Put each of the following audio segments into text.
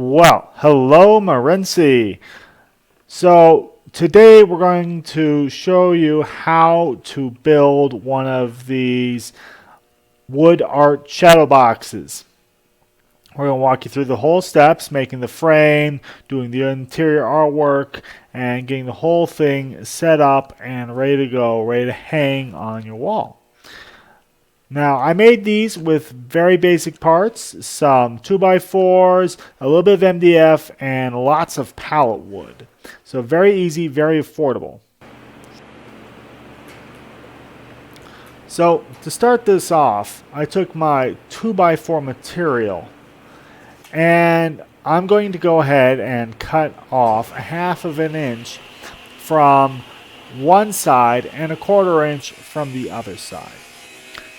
Well, hello Morency. So today we're going to show you how to build one of these wood art shadow boxes. We're going to walk you through the whole steps, making the frame, doing the interior artwork, and getting the whole thing set up and ready to go, ready to hang on your wall. Now, I made these with very basic parts, some 2x4s, a little bit of MDF, and lots of pallet wood. So very easy, very affordable. So to start this off, I took my 2x4 material, and I'm going to go ahead and cut off 1/2 inch from one side and 1/4 inch from the other side.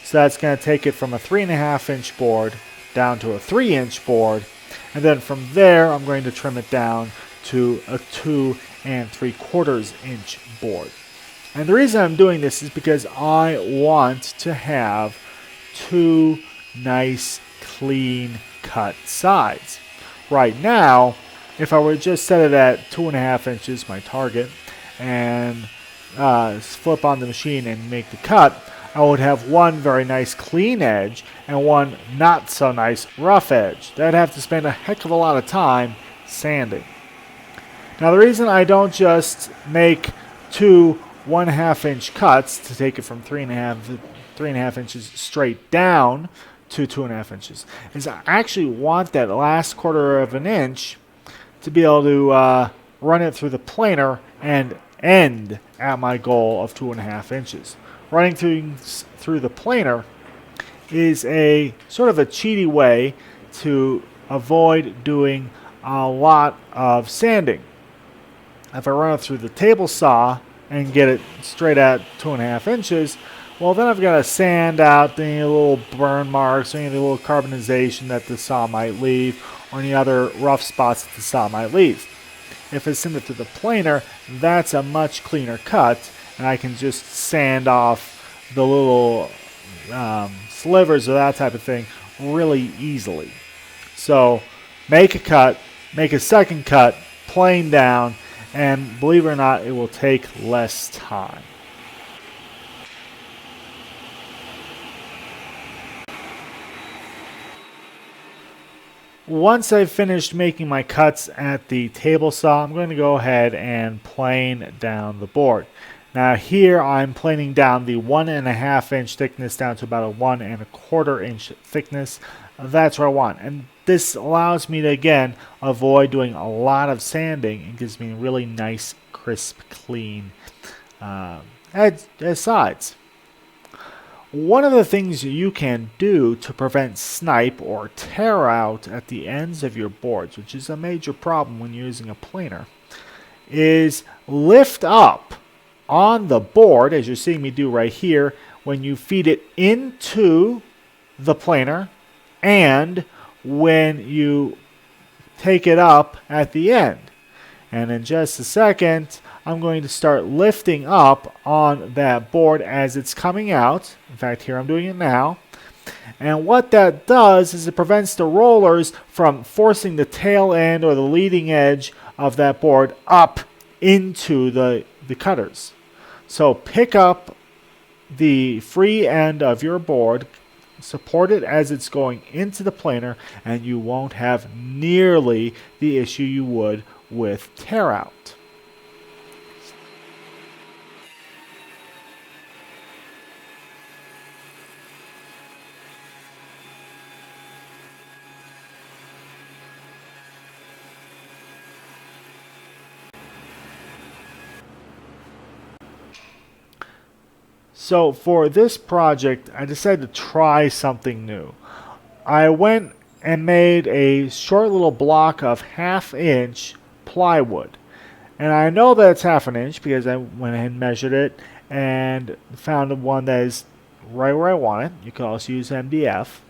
So that's going to take it from a 3.5 inch board down to a 3-inch board. And then from there, I'm going to trim it down to a 2 3/4 inch board. And the reason I'm doing this is because I want to have 2 nice, clean cut sides. Right now, if I were to just set it at 2.5 inches, my target, and flip on the machine and make the cut, I would have one very nice clean edge and one not so nice rough edge. I'd have to spend a heck of a lot of time sanding. Now the reason I don't just make 2 1/2 inch cuts to take it from 3.5 inches straight down to 2.5 inches is I actually want that last 1/4 inch to be able to run it through the planer and end at my goal of 2.5 inches. Running through the planer is a sort of a cheaty way to avoid doing a lot of sanding. If I run it through the table saw and get it straight at 2.5 inches, well then I've got to sand out any little burn marks or any little carbonization that the saw might leave or any other rough spots that the saw might leave. If I send it through the planer, that's a much cleaner cut, and I can just sand off the little slivers or that type of thing really easily. So make a cut, make a second cut, plane down, and believe it or not, it will take less time. Once I've finished making my cuts at the table saw, I'm going to go ahead and plane down the board. Now here I'm planing down the 1.5 inch thickness down to about a 1 1/4 inch thickness. That's what I want. And this allows me to, again, avoid doing a lot of sanding. It gives me really nice, crisp, clean sides. One of the things you can do to prevent snipe or tear out at the ends of your boards, which is a major problem when you're using a planer, is lift up on the board, as you're seeing me do right here, when you feed it into the planer and when you take it up at the end. And in just a second, I'm going to start lifting up on that board as it's coming out. In fact, here I'm doing it now. And what that does is it prevents the rollers from forcing the tail end or the leading edge of that board up into the cutters. So pick up the free end of your board, support it as it's going into the planer, and you won't have nearly the issue you would with tear out. So for this project, I decided to try something new. I went and made a short little block of 1/2 inch plywood. And I know that it's 1/2 inch because I went ahead and measured it and found one that is right where I want it. You can also use MDF.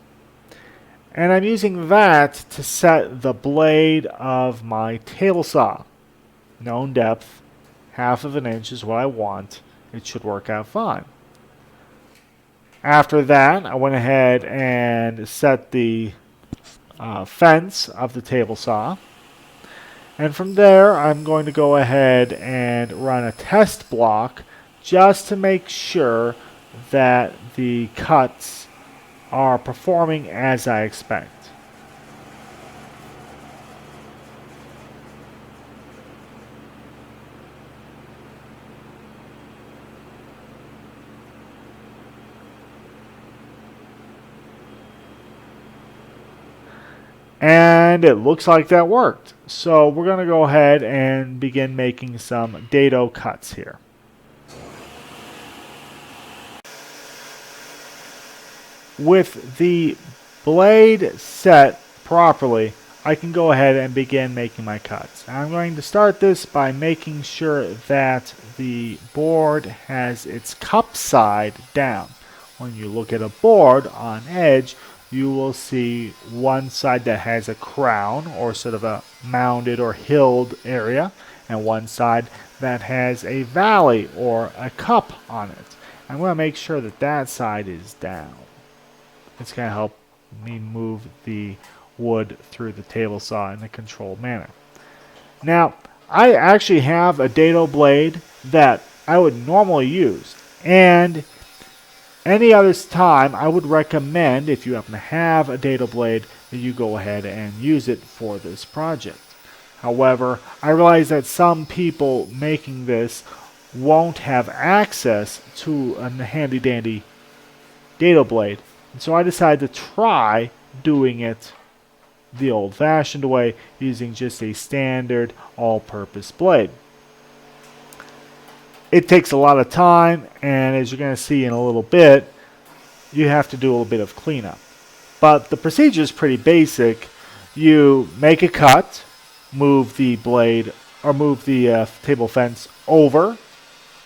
And I'm using that to set the blade of my table saw. Known depth, 1/2 inch is what I want. It should work out fine. After that, I went ahead and set the fence of the table saw. And from there, I'm going to go ahead and run a test block just to make sure that the cuts are performing as I expect. And it looks like that worked. So we're going to go ahead and begin making some dado cuts here. With the blade set properly, I can go ahead and begin making my cuts. I'm going to start this by making sure that the board has its cup side down. When you look at a board on edge, you will see one side that has a crown, or sort of a mounded or hilled area, and one side that has a valley or a cup on it. I'm going to make sure that that side is down. It's going to help me move the wood through the table saw in a controlled manner. Now, I actually have a dado blade that I would normally use, and any other time I would recommend, if you happen to have a dado blade, that you go ahead and use it for this project. However, I realize that some people making this won't have access to a handy dandy dado blade, and so I decided to try doing it the old-fashioned way, using just a standard all-purpose blade. It takes a lot of time, and as you're going to see in a little bit, you have to do a little bit of cleanup. But the procedure is pretty basic. You make a cut, move the blade, or move the table fence over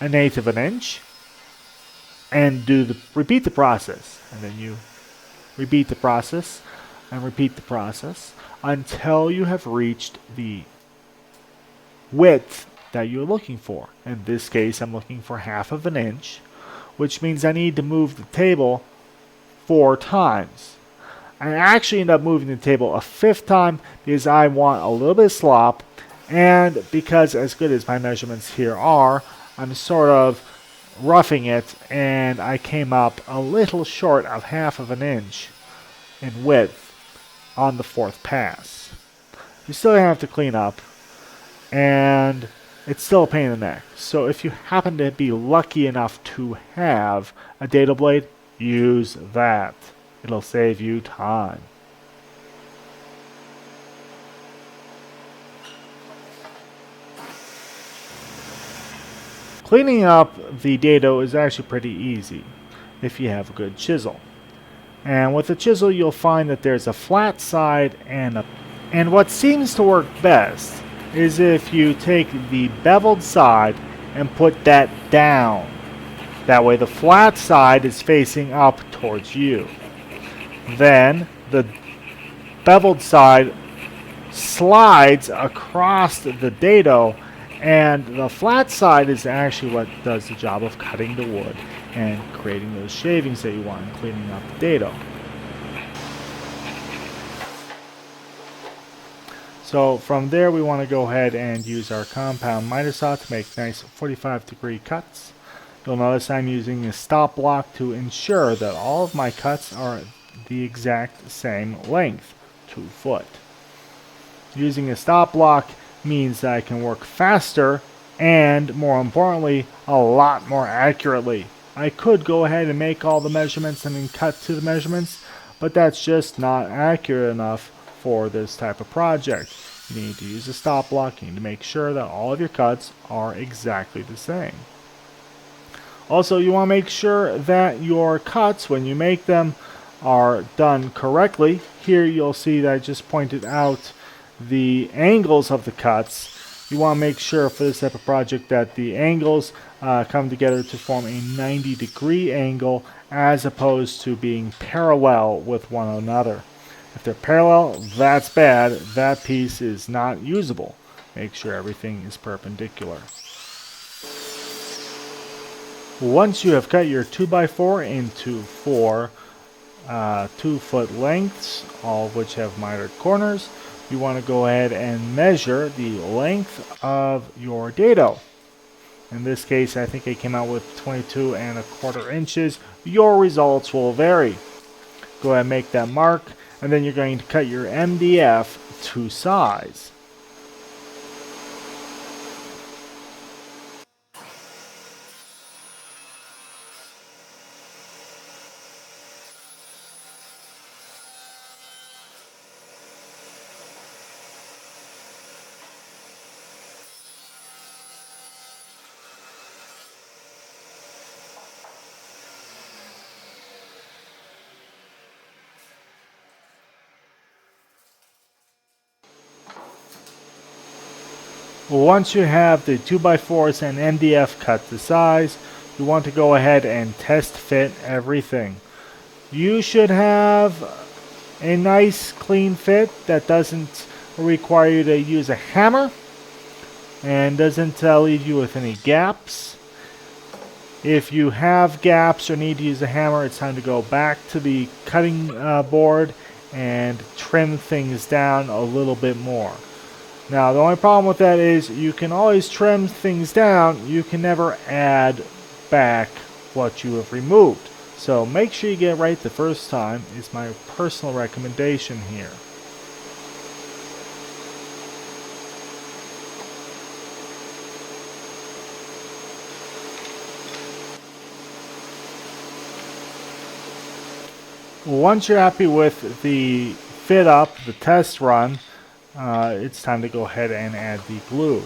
1/8 of an inch, and repeat the process. And then you repeat the process, and repeat the process, until you have reached the width that you're looking for. In this case, I'm looking for 1/2 of an inch, which means I need to move the table 4 times. I actually end up moving the table a 5th time because I want a little bit of slop, and because, as good as my measurements here are, I'm sort of roughing it, and I came up a little short of 1/2 of an inch in width on the 4th pass. You still have to clean up, and it's still a pain in the neck. So if you happen to be lucky enough to have a dado blade, use that. It'll save you time. Cleaning up the dado is actually pretty easy if you have a good chisel. And with a chisel, you'll find that there's a flat side and what seems to work best is if you take the beveled side and put that down. That way the flat side is facing up towards you. Then the beveled side slides across the dado, and the flat side is actually what does the job of cutting the wood and creating those shavings that you want and cleaning up the dado. So from there, we want to go ahead and use our compound miter saw to make nice 45-degree cuts. You'll notice I'm using a stop block to ensure that all of my cuts are the exact same length, 2 foot. Using a stop block means that I can work faster and, more importantly, a lot more accurately. I could go ahead and make all the measurements and then cut to the measurements, but that's just not accurate enough for this type of project. You need to use a stop block. You need to make sure that all of your cuts are exactly the same. Also, you want to make sure that your cuts, when you make them, are done correctly. Here you'll see that I just pointed out the angles of the cuts. You want to make sure for this type of project that the angles come together to form a 90-degree angle as opposed to being parallel with one another. If they're parallel, that's bad. That piece is not usable. Make sure everything is perpendicular. Once you have cut your 2x4 into 4 2-foot lengths, all of which have mitered corners. You want to go ahead and measure the length of your dado. In this case, I think I came out with 22¼ inches. Your results will vary. Go ahead and make that mark, and then you're going to cut your MDF to size. Once you have the 2x4s and MDF cut to size, you want to go ahead and test fit everything. You should have a nice clean fit that doesn't require you to use a hammer and doesn't leave you with any gaps. If you have gaps or need to use a hammer, it's time to go back to the cutting board and trim things down a little bit more. Now, the only problem with that is you can always trim things down. You can never add back what you have removed. So make sure you get it right the first time is my personal recommendation here. Once you're happy with the fit up, the test run, it's time to go ahead and add the glue.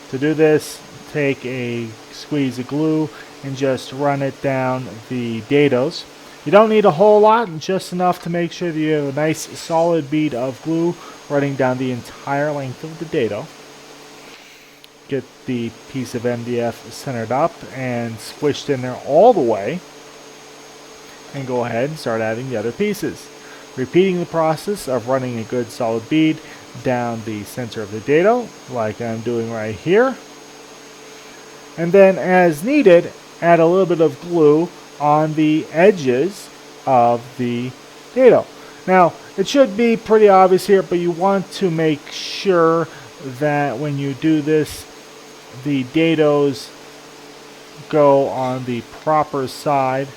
To do this, take a squeeze of glue and just run it down the dados. You don't need a whole lot, just enough to make sure that you have a nice solid bead of glue running down the entire length of the dado. Get the piece of MDF centered up and squished in there all the way. And go ahead and start adding the other pieces. Repeating the process of running a good solid bead down the center of the dado, like I'm doing right here. And then, as needed, add a little bit of glue on the edges of the dado. Now, it should be pretty obvious here, but you want to make sure that when you do this, the dados go on the proper side.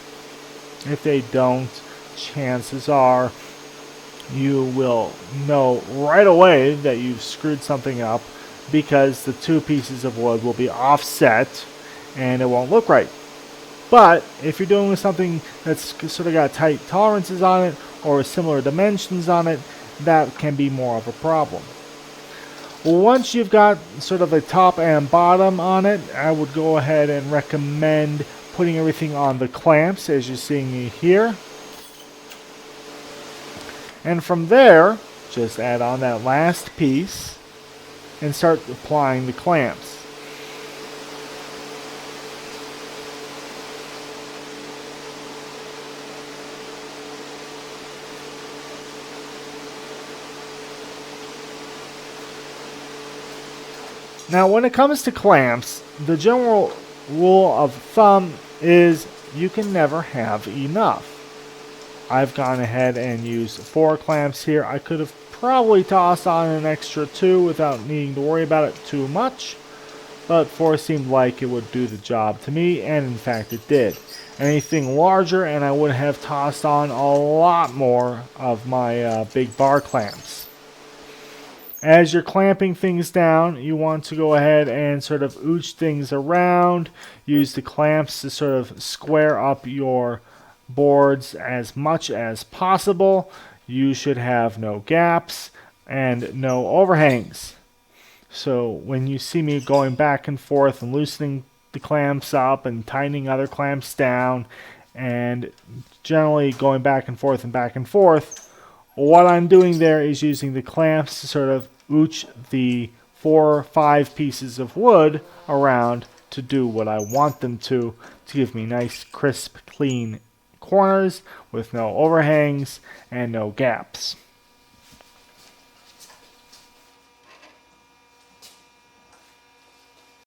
If they don't, chances are you will know right away that you've screwed something up because the two pieces of wood will be offset and it won't look right. But if you're doing something that's sort of got tight tolerances on it or similar dimensions on it, that can be more of a problem. Once you've got sort of a top and bottom on it, I would go ahead and recommend putting everything on the clamps as you're seeing me here. And from there, just add on that last piece and start applying the clamps. Now, when it comes to clamps, the general rule of thumb is you can never have enough. I've gone ahead and used 4 clamps here. I could have probably tossed on an extra 2 without needing to worry about it too much, but 4 seemed like it would do the job to me, and in fact it did. Anything larger and I would have tossed on a lot more of my big bar clamps. As you're clamping things down, you want to go ahead and sort of ooch things around. Use the clamps to sort of square up your boards as much as possible. You should have no gaps and no overhangs. So when you see me going back and forth and loosening the clamps up and tightening other clamps down and generally going back and forth, what I'm doing there is using the clamps to sort of ooch the 4 or 5 pieces of wood around to do what I want them to give me nice, crisp, clean corners with no overhangs and no gaps.